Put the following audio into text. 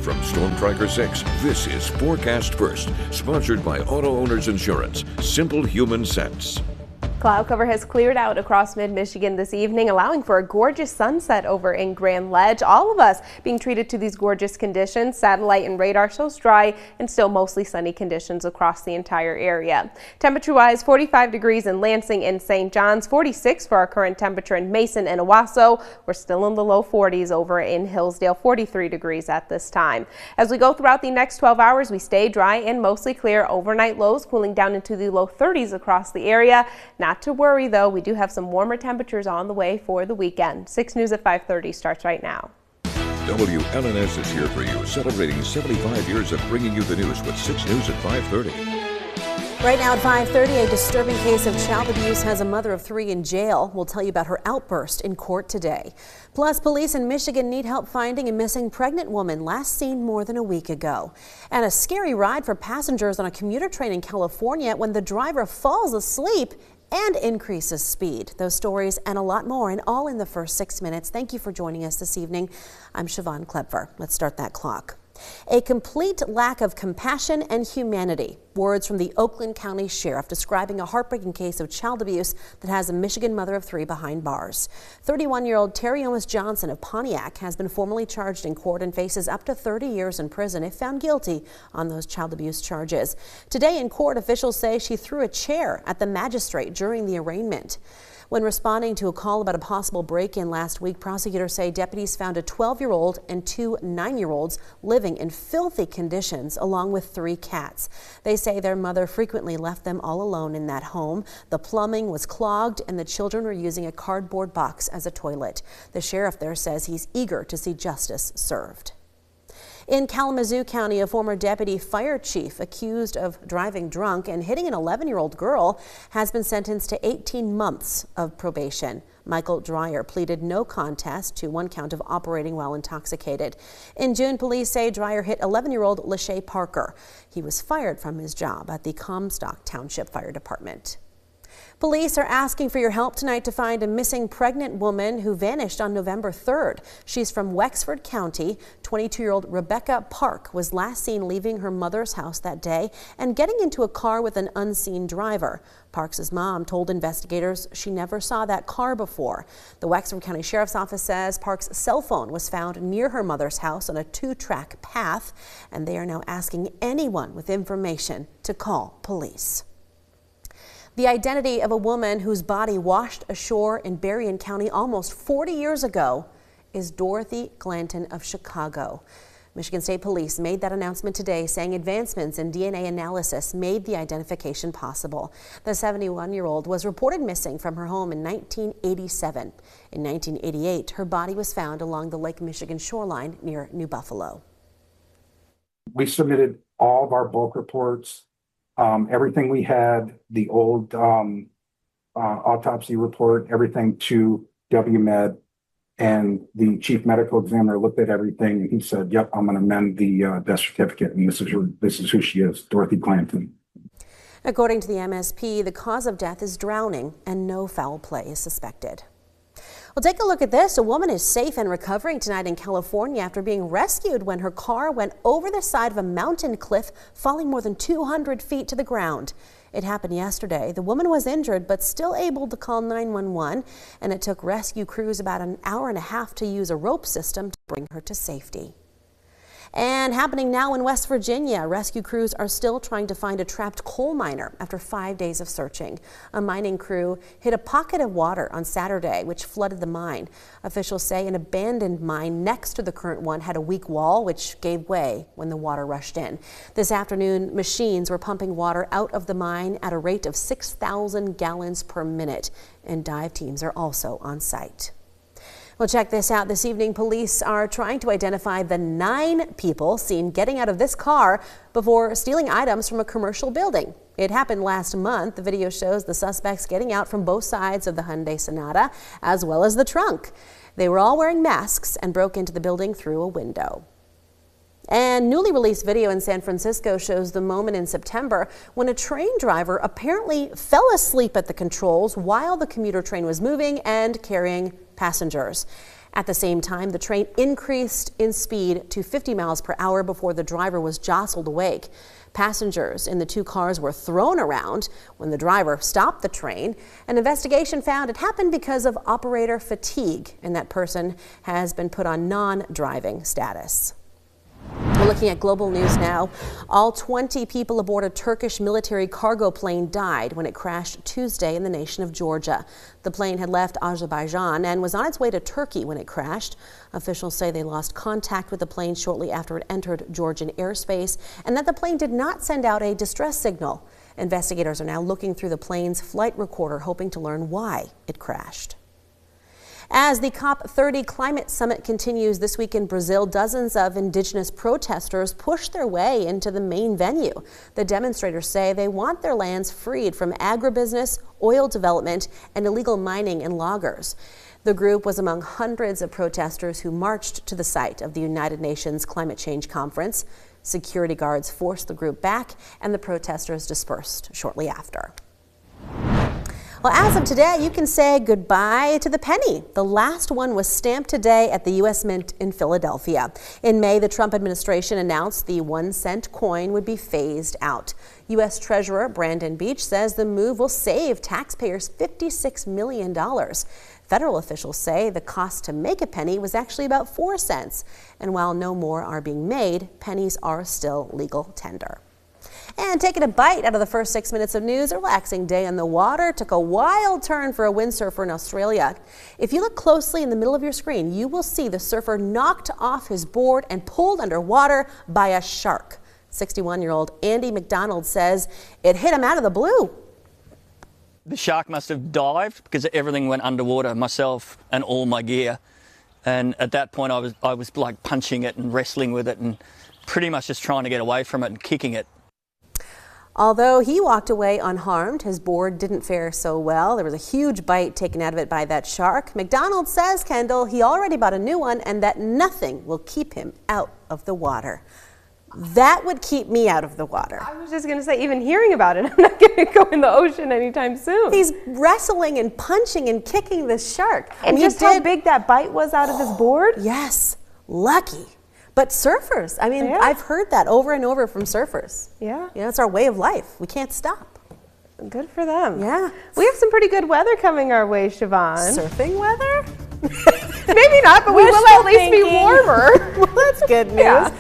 From Storm Tracker 6, this is Forecast First, sponsored by Auto Owners Insurance. Simple human sense. Cloud cover has cleared out across mid-Michigan this evening, allowing for a gorgeous sunset over in Grand Ledge. All of us being treated to these gorgeous conditions. Satellite and radar shows dry and still mostly sunny conditions across the entire area. Temperature-wise, 45 degrees in Lansing and St. John's, 46 for our current temperature in Mason and Owasso. We're still in the low 40s over in Hillsdale, 43 degrees at this time. As we go throughout the next 12 hours, we stay dry and mostly clear. Overnight lows cooling down into the low 30s across the area. Not to worry though, we do have some warmer temperatures on the way for the weekend. 6 News at 5:30 starts right now. WLNS is here for you, celebrating 75 years of bringing you the news with 6 News at 5:30. Right now at 5:30, a disturbing case of child abuse has a mother of 3 in jail. We'll tell you about her outburst in court today. Plus, police in Michigan need help finding a missing pregnant woman last seen more than a week ago. And a scary ride for passengers on a commuter train in California when the driver falls asleep and increases speed. Those stories and a lot more, and all in the first 6 minutes. Thank you for joining us this evening. I'm Siobhan Klepfer. Let's start that clock. A complete lack of compassion and humanity. Words from the Oakland County Sheriff describing a heartbreaking case of child abuse that has a Michigan mother of 3 behind bars. 31-year-old Terry Owens Johnson of Pontiac has been formally charged in court and faces up to 30 years in prison if found guilty on those child abuse charges. Today in court, officials say she threw a chair at the magistrate during the arraignment. When responding to a call about a possible break-in last week, prosecutors say deputies found a 12-year-old and 2 9-year-olds living in filthy conditions, along with 3 cats. They say their mother frequently left them all alone in that home. The plumbing was clogged and the children were using a cardboard box as a toilet. The sheriff there says he's eager to see justice served. In Kalamazoo County, a former deputy fire chief accused of driving drunk and hitting an 11-year-old girl has been sentenced to 18 months of probation. Michael Dreyer pleaded no contest to 1 count of operating while intoxicated. In June, police say Dreyer hit 11-year-old Lachey Parker. He was fired from his job at the Comstock Township Fire Department. Police are asking for your help tonight to find a missing pregnant woman who vanished on November 3rd. She's from Wexford County. 22-year-old Rebecca Park was last seen leaving her mother's house that day and getting into a car with an unseen driver. Parks' mom told investigators she never saw that car before. The Wexford County Sheriff's Office says Parks' cell phone was found near her mother's house on a 2-track path, and they are now asking anyone with information to call police. The identity of a woman whose body washed ashore in Berrien County almost 40 years ago is Dorothy Glanton of Chicago. Michigan State Police made that announcement today, saying advancements in DNA analysis made the identification possible. The 71-year-old was reported missing from her home in 1987. In 1988, her body was found along the Lake Michigan shoreline near New Buffalo. We submitted all of our bulk reports. Everything we had, the old autopsy report, everything to WMed, and the chief medical examiner looked at everything and he said, yep, I'm going to amend the death certificate, and this is who she is, Dorothy Glanton. According to the MSP, the cause of death is drowning and no foul play is suspected. Well, take a look at this. A woman is safe and recovering tonight in California after being rescued when her car went over the side of a mountain cliff, falling more than 200 feet to the ground. It happened yesterday. The woman was injured but still able to call 911, and it took rescue crews about an hour and a half to use a rope system to bring her to safety. And happening now in West Virginia, rescue crews are still trying to find a trapped coal miner after 5 days of searching. A mining crew hit a pocket of water on Saturday, which flooded the mine. Officials say an abandoned mine next to the current one had a weak wall, which gave way when the water rushed in. This afternoon, machines were pumping water out of the mine at a rate of 6,000 gallons per minute, and dive teams are also on site. Well, check this out. This evening, police are trying to identify the 9 people seen getting out of this car before stealing items from a commercial building. It happened last month. The video shows the suspects getting out from both sides of the Hyundai Sonata, as well as the trunk. They were all wearing masks and broke into the building through a window. And newly released video in San Francisco shows the moment in September when a train driver apparently fell asleep at the controls while the commuter train was moving and carrying passengers. At the same time, the train increased in speed to 50 miles per hour before the driver was jostled awake. Passengers in the two cars were thrown around when the driver stopped the train. An investigation found it happened because of operator fatigue, and that person has been put on non-driving status. We're looking at global news now. All 20 people aboard a Turkish military cargo plane died when it crashed Tuesday in the nation of Georgia. The plane had left Azerbaijan and was on its way to Turkey when it crashed. Officials say they lost contact with the plane shortly after it entered Georgian airspace and that the plane did not send out a distress signal. Investigators are now looking through the plane's flight recorder, hoping to learn why it crashed. As the COP30 climate summit continues this week in Brazil, dozens of indigenous protesters pushed their way into the main venue. The demonstrators say they want their lands freed from agribusiness, oil development, and illegal mining and loggers. The group was among hundreds of protesters who marched to the site of the United Nations Climate Change Conference. Security guards forced the group back, and the protesters dispersed shortly after. Well, as of today, you can say goodbye to the penny. The last one was stamped today at the U.S. Mint in Philadelphia. In May, the Trump administration announced the 1-cent coin would be phased out. U.S. Treasurer Brandon Beach says the move will save taxpayers $56 million. Federal officials say the cost to make a penny was actually about 4 cents. And while no more are being made, pennies are still legal tender. And taking a bite out of the first 6 minutes of news, a relaxing day on the water took a wild turn for a windsurfer in Australia. If you look closely in the middle of your screen, you will see the surfer knocked off his board and pulled underwater by a shark. 61-year-old Andy McDonald says it hit him out of the blue. The shark must have dived because everything went underwater, myself and all my gear. And at that point, I was like punching it and wrestling with it and pretty much just trying to get away from it and kicking it. Although he walked away unharmed, his board didn't fare so well. There was a huge bite taken out of it by that shark. McDonald says, Kendall, he already bought a new one and that nothing will keep him out of the water. That would keep me out of the water. I was just going to say, even hearing about it, I'm not going to go in the ocean anytime soon. He's wrestling and punching and kicking this shark. And just how big that bite was out of his board? Yes, lucky. But surfers, I mean, Yeah. I've heard that over and over from surfers. Yeah. You know, it's our way of life. We can't stop. Good for them. Yeah. We have some pretty good weather coming our way, Siobhan. Surfing weather? Maybe not, but we will at least be warmer. Well, that's good news. Yeah.